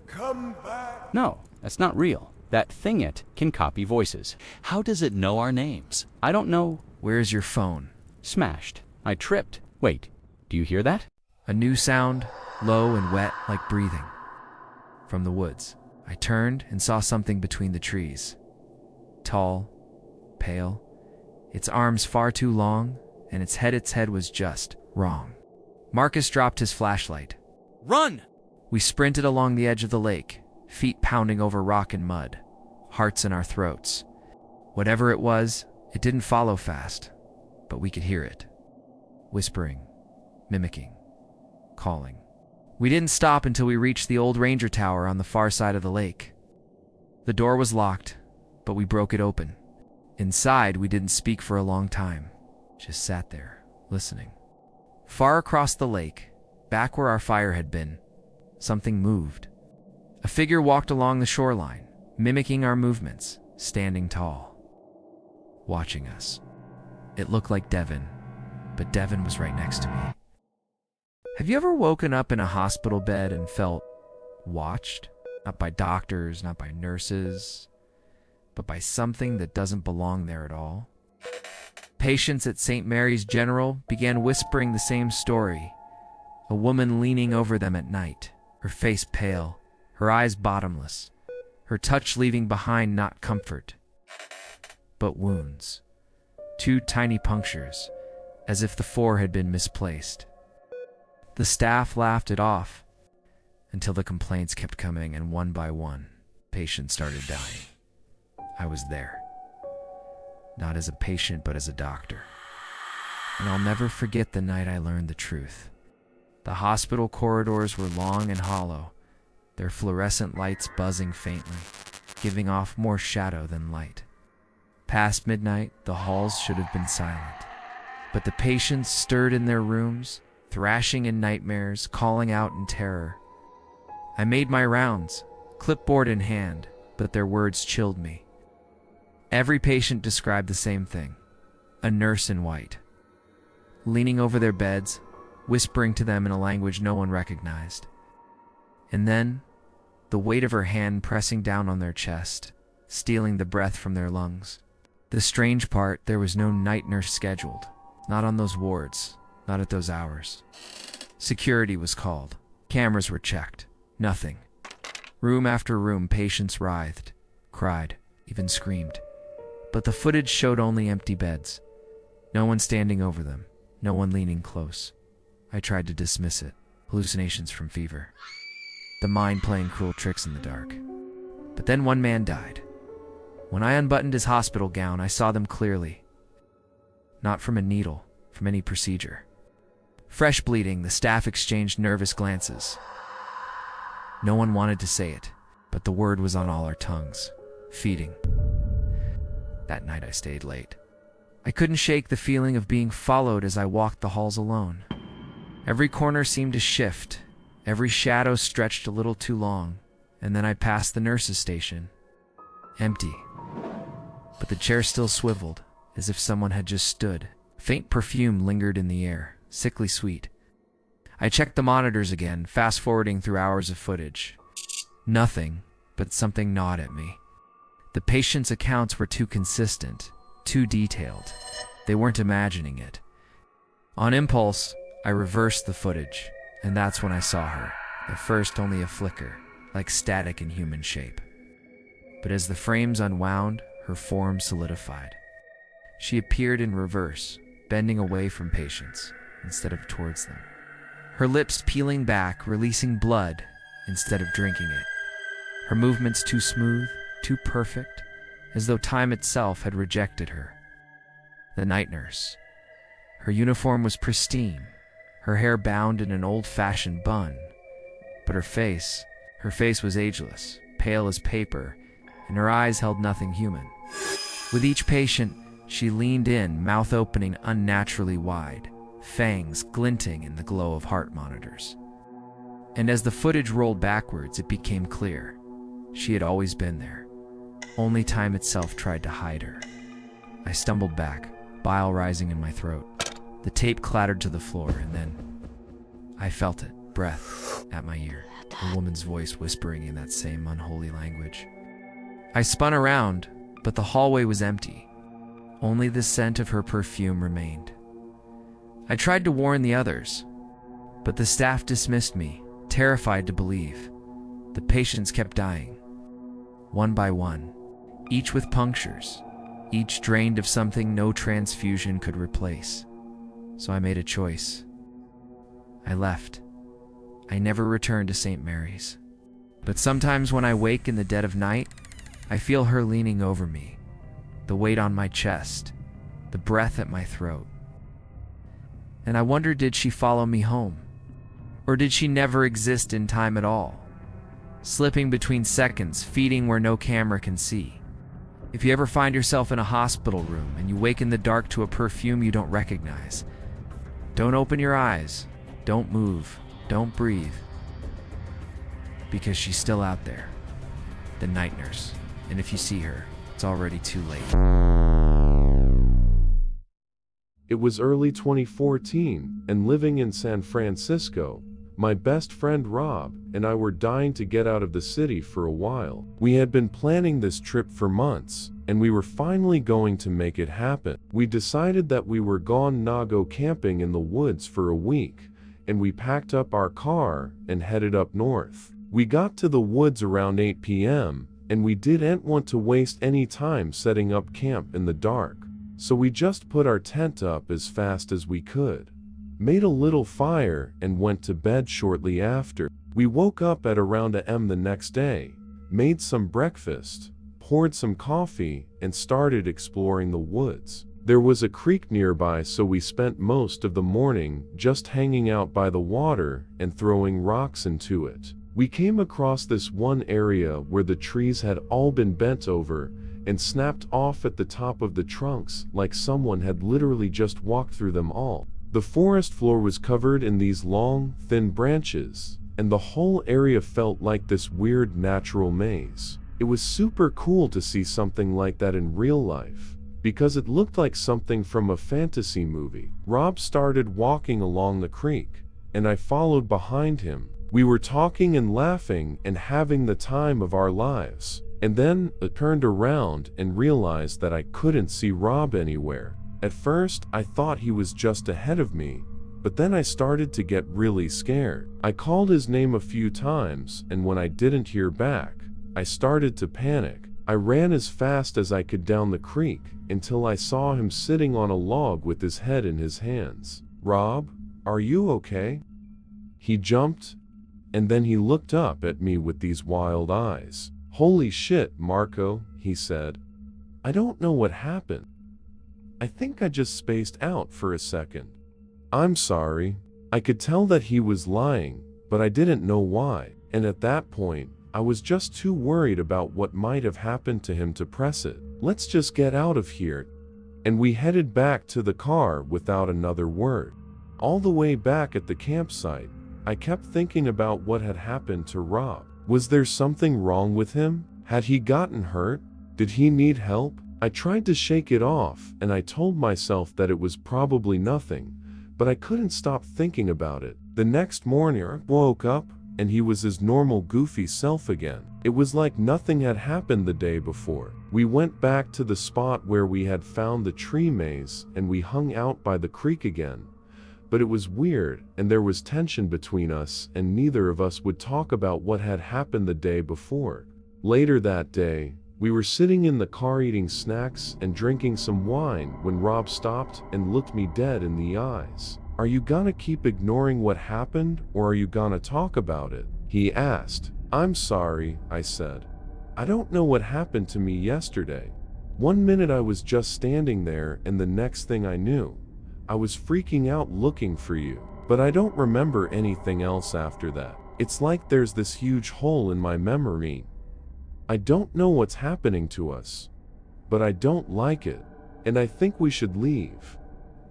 Come back! No, that's not real. That thing-it can copy voices. How does it know our names? I don't know. Where's your phone? Smashed. I tripped. Wait, do you hear that? A new sound, low and wet like breathing. From the woods. I turned and saw something between the trees. Tall, pale, its arms far too long, and its head was just wrong. Marcus dropped his flashlight. Run! We sprinted along the edge of the lake, feet pounding over rock and mud, hearts in our throats. Whatever it was, it didn't follow fast, but we could hear it. Whispering, mimicking, calling. We didn't stop until we reached the old ranger tower on the far side of the lake. The door was locked, but we broke it open. Inside, we didn't speak for a long time, just sat there, listening. Far across the lake, back where our fire had been, something moved. A figure walked along the shoreline, mimicking our movements, standing tall, watching us. It looked like Devin, but Devin was right next to me. Have you ever woken up in a hospital bed and felt watched? Not by doctors, not by nurses, but by something that doesn't belong there at all? Patients at St. Mary's General began whispering the same story. A woman leaning over them at night, her face pale, her eyes bottomless, her touch leaving behind not comfort, but wounds. 2 tiny punctures, as if the 4 had been misplaced. The staff laughed it off until the complaints kept coming, and one by one, patients started dying. I was there. Not as a patient, but as a doctor. And I'll never forget the night I learned the truth. The hospital corridors were long and hollow, their fluorescent lights buzzing faintly, giving off more shadow than light. Past midnight, the halls should have been silent. But the patients stirred in their rooms, thrashing in nightmares, calling out in terror. I made my rounds, clipboard in hand, but their words chilled me. Every patient described the same thing: a nurse in white, leaning over their beds, whispering to them in a language no one recognized. And then, the weight of her hand pressing down on their chest, stealing the breath from their lungs. The strange part, there was no night nurse scheduled. Not on those wards, not at those hours. Security was called. Cameras were checked. Nothing. Room after room, patients writhed, cried, even screamed. But the footage showed only empty beds. No one standing over them, no one leaning close. I tried to dismiss it. Hallucinations from fever. The mind playing cruel tricks in the dark. But then one man died. When I unbuttoned his hospital gown, I saw them clearly. Not from a needle, from any procedure. Fresh bleeding, the staff exchanged nervous glances. No one wanted to say it, but the word was on all our tongues. Feeding. That night I stayed late. I couldn't shake the feeling of being followed as I walked the halls alone. Every corner seemed to shift. Every shadow stretched a little too long, and then I passed the nurse's station. Empty. But the chair still swiveled, as if someone had just stood. Faint perfume lingered in the air, sickly sweet. I checked the monitors again, fast-forwarding through hours of footage. Nothing, but something gnawed at me. The patients' accounts were too consistent, too detailed. They weren't imagining it. On impulse, I reversed the footage, and that's when I saw her. At first only a flicker, like static in human shape. But as the frames unwound, her form solidified. She appeared in reverse, bending away from patients instead of towards them. Her lips peeling back, releasing blood instead of drinking it. Her movements too smooth, too perfect, as though time itself had rejected her. The night nurse. Her uniform was pristine, her hair bound in an old-fashioned bun. But her face was ageless, pale as paper, and her eyes held nothing human. With each patient, she leaned in, mouth opening unnaturally wide, fangs glinting in the glow of heart monitors. And as the footage rolled backwards, it became clear. She had always been there. Only time itself tried to hide her. I stumbled back, bile rising in my throat. The tape clattered to the floor, and then I felt it, breath at my ear, a woman's voice whispering in that same unholy language. I spun around, but the hallway was empty. Only the scent of her perfume remained. I tried to warn the others, but the staff dismissed me, terrified to believe. The patients kept dying, one by one, each with punctures, each drained of something no transfusion could replace. So I made a choice. I left. I never returned to St. Mary's. But sometimes when I wake in the dead of night, I feel her leaning over me, the weight on my chest, the breath at my throat. And I wonder, did she follow me home? Or did she never exist in time at all? Slipping between seconds, feeding where no camera can see. If you ever find yourself in a hospital room and you wake in the dark to a perfume you don't recognize, don't open your eyes, don't move, don't breathe. Because she's still out there, the night nurse. And if you see her, it's already too late. It was early 2014, and living in San Francisco, my best friend Rob and I were dying to get out of the city for a while. We had been planning this trip for months, and we were finally going to make it happen. We decided that we were gonna go camping in the woods for a week, and we packed up our car and headed up north. We got to the woods around 8 p.m., and we didn't want to waste any time setting up camp in the dark, so we just put our tent up as fast as we could, made a little fire, and went to bed shortly after. We woke up at around a.m. the next day, made some breakfast, poured some coffee, and started exploring the woods. There was a creek nearby, so we spent most of the morning just hanging out by the water and throwing rocks into it. We came across this one area where the trees had all been bent over and snapped off at the top of the trunks, like someone had literally just walked through them all. The forest floor was covered in these long, thin branches, and the whole area felt like this weird natural maze. It was super cool to see something like that in real life, because it looked like something from a fantasy movie. Rob started walking along the creek, and I followed behind him. We were talking and laughing and having the time of our lives. And then I turned around and realized that I couldn't see Rob anywhere. At first, I thought he was just ahead of me, but then I started to get really scared. I called his name a few times, and when I didn't hear back, I started to panic. I ran as fast as I could down the creek until I saw him sitting on a log with his head in his hands. "Rob, are you okay?" He jumped, and then he looked up at me with these wild eyes. "Holy shit, Marco," he said. "I don't know what happened. I think I just spaced out for a second." "I'm sorry." I could tell that he was lying, but I didn't know why, and at that point, I was just too worried about what might have happened to him to press it. "Let's just get out of here." And we headed back to the car without another word. All the way back at the campsite, I kept thinking about what had happened to Rob. Was there something wrong with him? Had he gotten hurt? Did he need help? I tried to shake it off, and I told myself that it was probably nothing, but I couldn't stop thinking about it. The next morning, I woke up, and he was his normal goofy self again. It was like nothing had happened the day before. We went back to the spot where we had found the tree maze, and we hung out by the creek again. But it was weird, and there was tension between us, and neither of us would talk about what had happened the day before. Later that day, we were sitting in the car eating snacks and drinking some wine when Rob stopped and looked me dead in the eyes. "Are you gonna keep ignoring what happened, or are you gonna talk about it?" he asked. "I'm sorry," I said. "I don't know what happened to me yesterday. One minute I was just standing there, and the next thing I knew, I was freaking out looking for you. But I don't remember anything else after that. It's like there's this huge hole in my memory. I don't know what's happening to us, but I don't like it, and I think we should leave."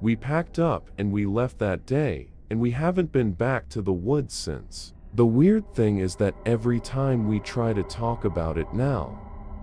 We packed up and we left that day, and we haven't been back to the woods since. The weird thing is that every time we try to talk about it now,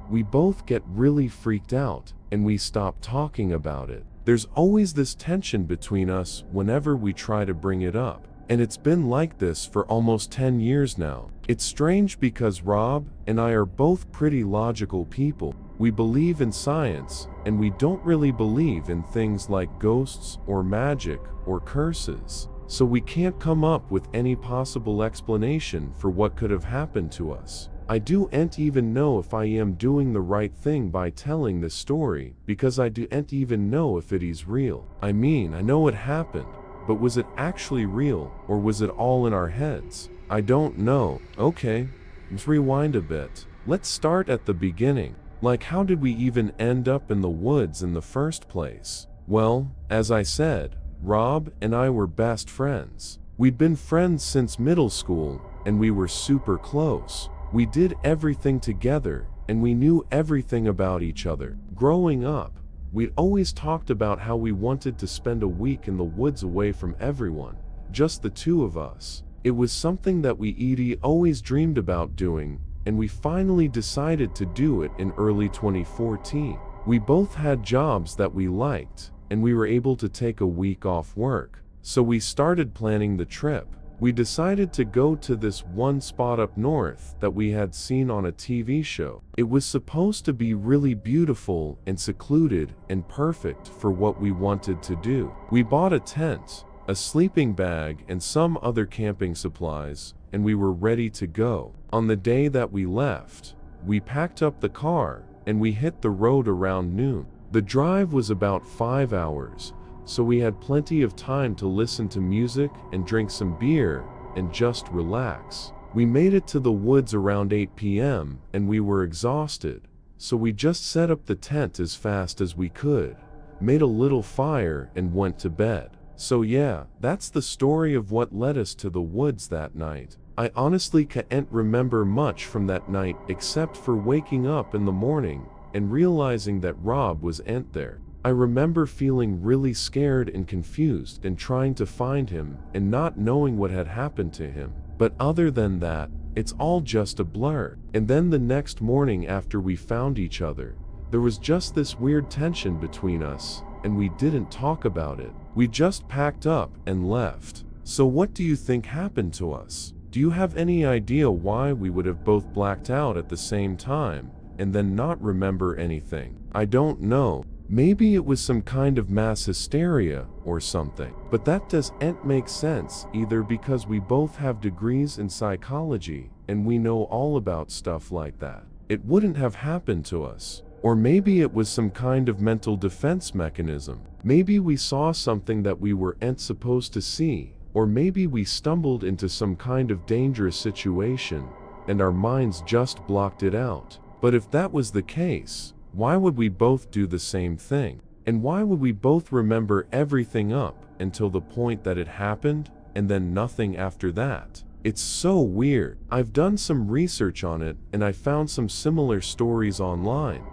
we both get really freaked out, and we stop talking about it. There's always this tension between us whenever we try to bring it up, and it's been like this for almost 10 years now. It's strange because Rob and I are both pretty logical people. We believe in science, and we don't really believe in things like ghosts or magic or curses. So we can't come up with any possible explanation for what could have happened to us. I don't even know if I am doing the right thing by telling this story, because I don't even know if it is real. I mean, I know it happened, but was it actually real, or was it all in our heads? I don't know. Okay, let's rewind a bit. Let's start at the beginning. Like, how did we even end up in the woods in the first place? Well, as I said, Rob and I were best friends. We'd been friends since middle school, and we were super close. We did everything together, and we knew everything about each other. Growing up, we'd always talked about how we wanted to spend a week in the woods away from everyone, just the two of us. It was something that we always dreamed about doing, and we finally decided to do it in early 2014. We both had jobs that we liked, and we were able to take a week off work, so we started planning the trip. We decided to go to this one spot up north that we had seen on a TV show. It was supposed to be really beautiful and secluded and perfect for what we wanted to do. We bought a tent, a sleeping bag, and some other camping supplies, and we were ready to go. On the day that we left, we packed up the car and we hit the road around noon. The drive was about 5 hours, so we had plenty of time to listen to music and drink some beer and just relax. We made it to the woods around 8 p.m. and we were exhausted, so we just set up the tent as fast as we could, made a little fire, and went to bed. So yeah, that's the story of what led us to the woods that night. I honestly can't remember much from that night except for waking up in the morning and realizing that Rob wasn't there. I remember feeling really scared and confused and trying to find him and not knowing what had happened to him. But other than that, it's all just a blur. And then the next morning after we found each other, there was just this weird tension between us, and we didn't talk about it. We just packed up and left. So what do you think happened to us? Do you have any idea why we would have both blacked out at the same time, and then not remember anything? I don't know. Maybe it was some kind of mass hysteria or something. But that doesn't make sense either, because we both have degrees in psychology and we know all about stuff like that. It wouldn't have happened to us. Or maybe it was some kind of mental defense mechanism. Maybe we saw something that we weren't supposed to see. Or maybe we stumbled into some kind of dangerous situation and our minds just blocked it out. But if that was the case, why would we both do the same thing? And why would we both remember everything up until the point that it happened, and then nothing after that? It's so weird. I've done some research on it, and I found some similar stories online,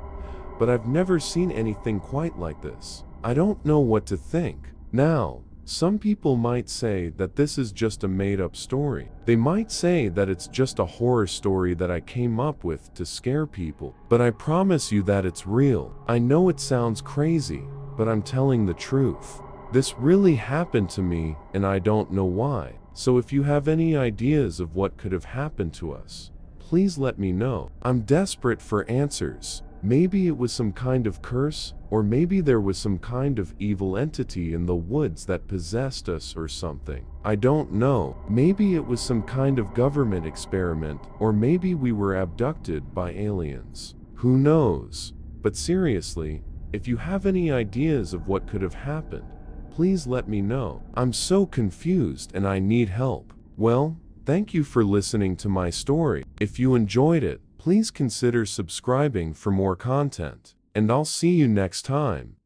but I've never seen anything quite like this. I don't know what to think. Now, some people might say that this is just a made-up story. They might say that it's just a horror story that I came up with to scare people. But I promise you that it's real. I know it sounds crazy, but I'm telling the truth. This really happened to me, and I don't know why. So if you have any ideas of what could have happened to us, please let me know. I'm desperate for answers. Maybe it was some kind of curse, or maybe there was some kind of evil entity in the woods that possessed us or something. I don't know. Maybe it was some kind of government experiment, or maybe we were abducted by aliens. Who knows? But seriously, if you have any ideas of what could have happened, please let me know. I'm so confused and I need help. Well, thank you for listening to my story. If you enjoyed it, please consider subscribing for more content, and I'll see you next time.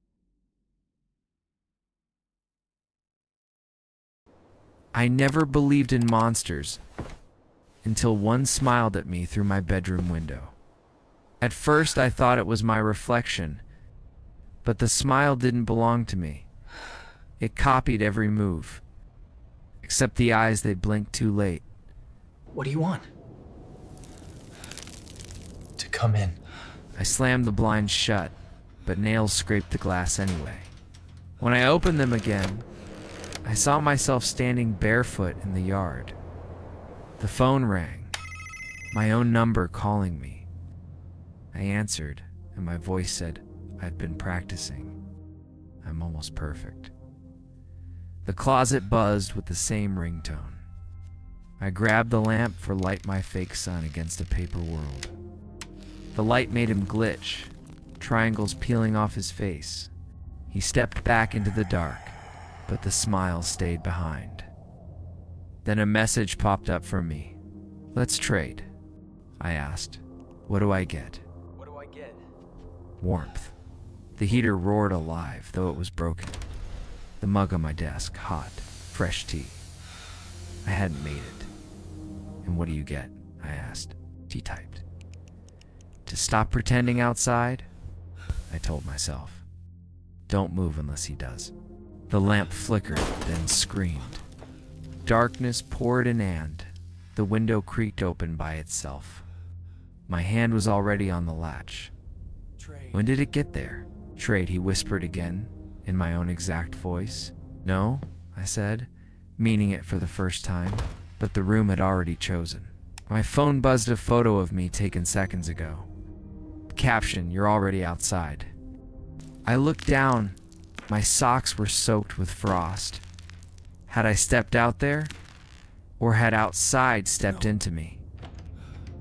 I never believed in monsters until one smiled at me through my bedroom window. At first I thought it was my reflection, but the smile didn't belong to me. It copied every move, except the eyes they blinked too late. What do you want? To come in. I slammed the blinds shut, but nails scraped the glass anyway. When I opened them again, I saw myself standing barefoot in the yard. The phone rang, my own number calling me. I answered, and my voice said, "I've been practicing. I'm almost perfect." The closet buzzed with the same ringtone. I grabbed the lamp for light my fake sun against a paper world. The light made him glitch, triangles peeling off his face. He stepped back into the dark, but the smile stayed behind. Then a message popped up from me. "Let's trade," I asked. "What do I get?" What do I get? Warmth. The heater roared alive, though it was broken. The mug on my desk, hot, fresh tea. I hadn't made it. "And what do you get?" I asked. He typed. "To stop pretending outside," I told myself. "Don't move unless he does." The lamp flickered, then screamed. Darkness poured in and the window creaked open by itself. My hand was already on the latch. Trade. "When did it get there?" "Trade," he whispered again, in my own exact voice. "No," I said, meaning it for the first time, but the room had already chosen. My phone buzzed a photo of me taken seconds ago. Caption, "You're already outside." I looked down. My socks were soaked with frost. Had I stepped out there? Or had outside stepped into me?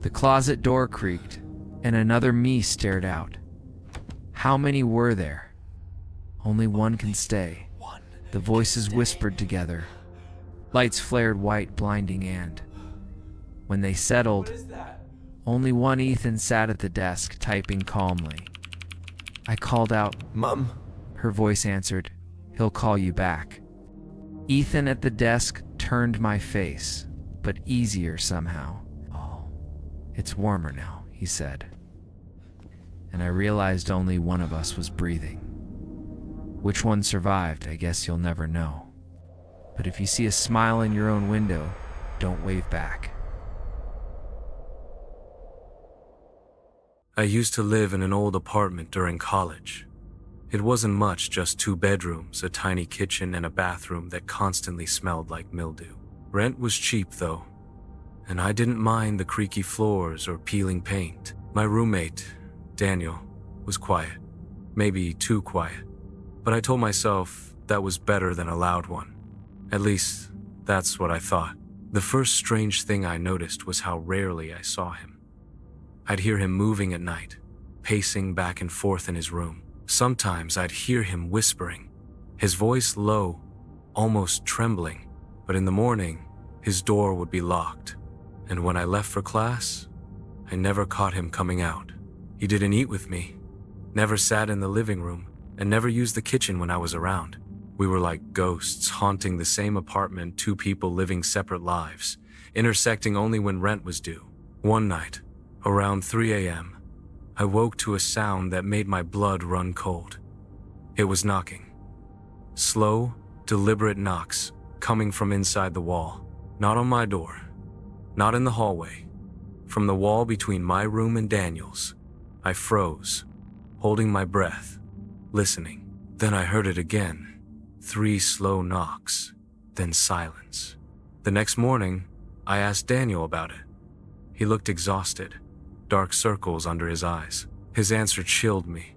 The closet door creaked, and another me stared out. How many were there? "Only one can stay." The voices whispered together. Lights flared white, blinding, and when they settled, only one Ethan sat at the desk, typing calmly. I called out, Mom. Her voice answered, "He'll call you back." Ethan at the desk turned my face, but easier somehow. "Oh, it's warmer now," he said. And I realized only one of us was breathing. Which one survived, I guess you'll never know. But if you see a smile in your own window, Don't wave back. I used to live in an old apartment during college. It wasn't much, just 2 bedrooms, a tiny kitchen, and a bathroom that constantly smelled like mildew. Rent was cheap, though, and I didn't mind the creaky floors or peeling paint. My roommate, Daniel, was quiet, maybe too quiet, but I told myself that was better than a loud one. At least, that's what I thought. The first strange thing I noticed was how rarely I saw him. I'd hear him moving at night, pacing back and forth in his room. Sometimes I'd hear him whispering, his voice low, almost trembling, but in the morning, his door would be locked. And when I left for class, I never caught him coming out. He didn't eat with me, never sat in the living room, and never used the kitchen when I was around. We were like ghosts haunting the same apartment, 2 people living separate lives, intersecting only when rent was due. One night, around 3 a.m., I woke to a sound that made my blood run cold. It was knocking. Slow, deliberate knocks coming from inside the wall. Not on my door, not in the hallway, from the wall between my room and Daniel's. I froze, holding my breath, listening. Then I heard it again. 3 slow knocks, then silence. The next morning, I asked Daniel about it. He looked exhausted, dark circles under his eyes. His answer chilled me.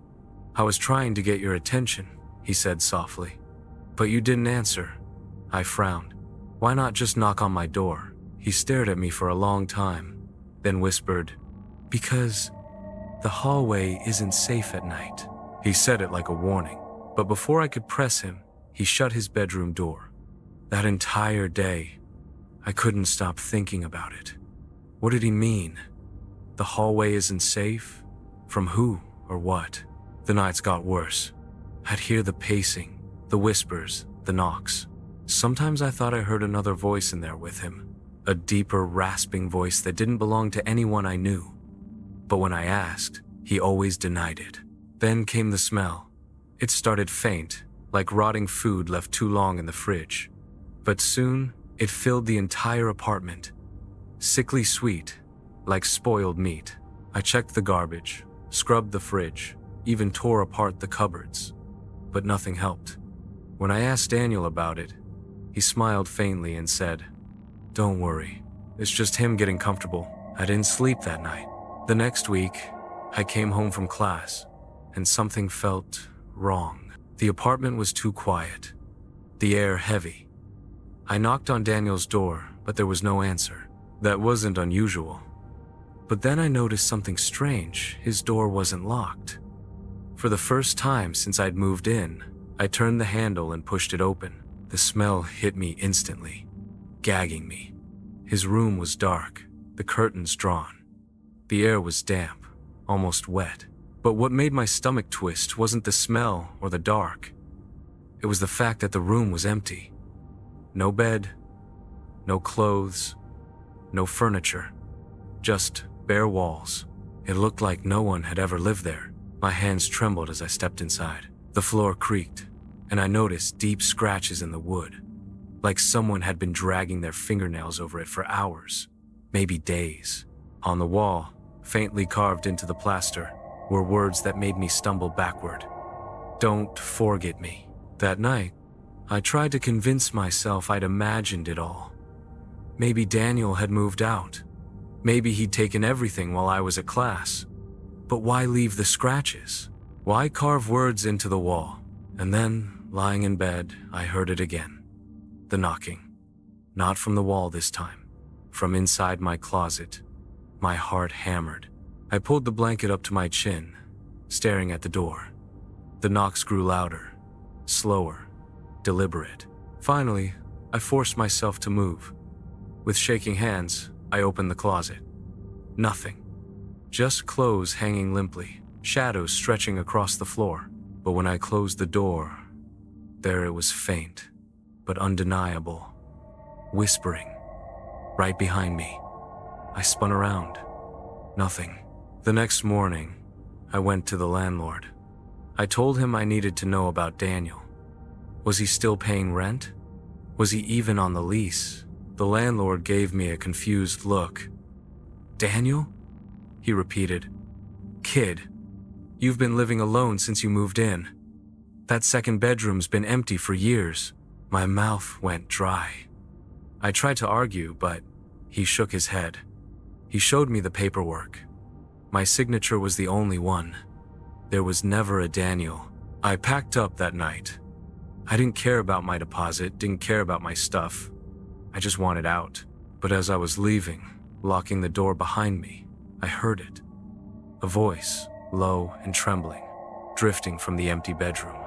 "I was trying to get your attention," he said softly. "But you didn't answer." I frowned. "Why not just knock on my door?" He stared at me for a long time, then whispered, "Because the hallway isn't safe at night." He said it like a warning, but before I could press him, he shut his bedroom door. That entire day, I couldn't stop thinking about it. What did he mean? The hallway isn't safe? From who or what? The nights got worse. I'd hear the pacing, the whispers, the knocks. Sometimes I thought I heard another voice in there with him, a deeper, rasping voice that didn't belong to anyone I knew. But when I asked, he always denied it. Then came the smell. It started faint, like rotting food left too long in the fridge. But soon, it filled the entire apartment. Sickly sweet, like spoiled meat. I checked the garbage, scrubbed the fridge, even tore apart the cupboards. But nothing helped. When I asked Daniel about it, he smiled faintly and said, "Don't worry, it's just him getting comfortable." I didn't sleep that night. The next week, I came home from class, and something felt wrong. The apartment was too quiet, the air heavy. I knocked on Daniel's door, but there was no answer. That wasn't unusual. But then I noticed something strange. His door wasn't locked. For the first time since I'd moved in, I turned the handle and pushed it open. The smell hit me instantly, gagging me. His room was dark, the curtains drawn. The air was damp, almost wet. But what made my stomach twist wasn't the smell or the dark. It was the fact that the room was empty. No bed, no clothes, no furniture, just bare walls. It looked like no one had ever lived there. My hands trembled as I stepped inside. The floor creaked, and I noticed deep scratches in the wood, like someone had been dragging their fingernails over it for hours, maybe days. On the wall, faintly carved into the plaster, were words that made me stumble backward. "Don't forget me." That night, I tried to convince myself I'd imagined it all. Maybe Daniel had moved out. Maybe he'd taken everything while I was at class. But why leave the scratches? Why carve words into the wall? And then, lying in bed, I heard it again. The knocking. Not from the wall this time. From inside my closet. My heart hammered. I pulled the blanket up to my chin, staring at the door. The knocks grew louder, slower, deliberate. Finally, I forced myself to move. With shaking hands, I opened the closet. Nothing. Just clothes hanging limply, shadows stretching across the floor. But when I closed the door, there it was, faint, but undeniable. Whispering. Right behind me. I spun around. Nothing. The next morning, I went to the landlord. I told him I needed to know about Daniel. Was he still paying rent? Was he even on the lease? The landlord gave me a confused look. "Daniel?" he repeated. "Kid, you've been living alone since you moved in. That second bedroom's been empty for years." My mouth went dry. I tried to argue, but he shook his head. He showed me the paperwork. My signature was the only one. There was never a Daniel. I packed up that night. I didn't care about my deposit, didn't care about my stuff. I just wanted out. But as I was leaving, locking the door behind me, I heard it. A voice, low and trembling, drifting from the empty bedroom.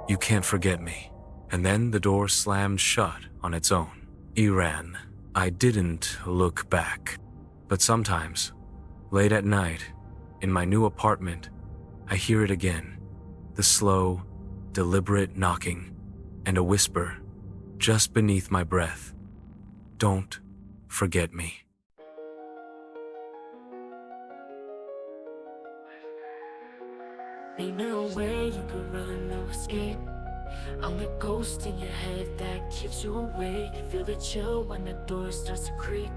"You can't forget me." And then the door slammed shut on its own. He ran. I didn't look back. But sometimes, late at night, in my new apartment, I hear it again. The slow, deliberate knocking, and a whisper, just beneath my breath. "Don't forget me." Ain't no way you could run or escape. I'm the ghost in your head that keeps you awake. Feel the chill when the door starts to creak.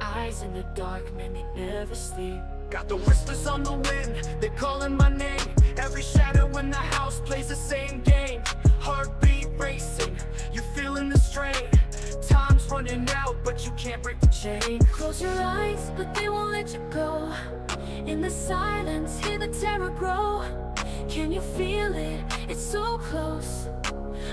Eyes in the dark, man, they never sleep. Got the whispers on the wind, they're calling my name. Every shadow in the house plays the same game. Heartbeat racing, you're feeling the strain. Time's running out, but you can't break the chain. Close your eyes, but they won't let you go. In the silence, hear the terror grow. Can you feel it? It's so close.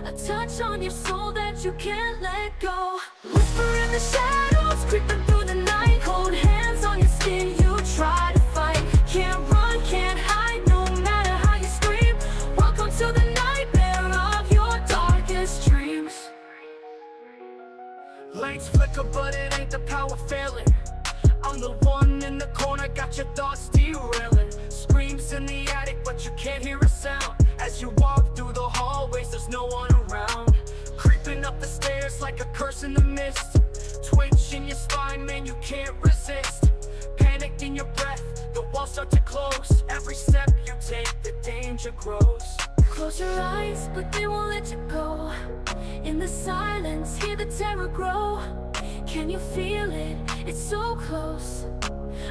A touch on your soul that you can't let go. Whisper in the shadows, creeping through the night. Cold hands on your skin, you try to fight. Can't run, can't hide, no matter how you scream. Welcome to the nightmare of your darkest dreams. Lights flicker, but it ain't the power failing. I'm the one in the corner, got your thoughts derailing. Screams in the attic, but you can't hear a sound. As you walk through the hallways, there's no one around. Creeping up the stairs like a curse in the mist. Twitch in your spine, man, you can't resist. Panic in your breath, the walls start to close. Every step you take, the danger grows. Close your eyes, but they won't let you go. In the silence, hear the terror grow. Can you feel it? It's so close.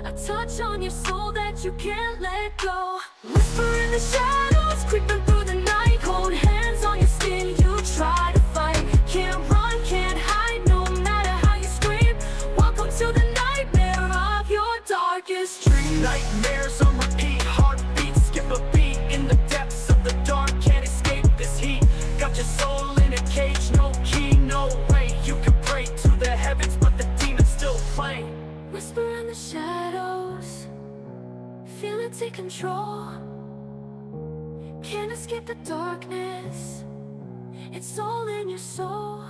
A touch on your soul that you can't let go. Whisper in the shadows, creeping through the night. Cold hands on your skin, you try to fight. Can't run, can't hide, no matter how you scream. Welcome to the nightmare of your darkest dreams. Nightmares on repeat, heartbeats skip a beat. In the depths of the dark, can't escape this heat. Got your soul in a cage, no key, no way. You can pray to the heavens, but the demons still play. Whisper in the shadows, feel it take control. Can't escape the darkness, it's all in your soul.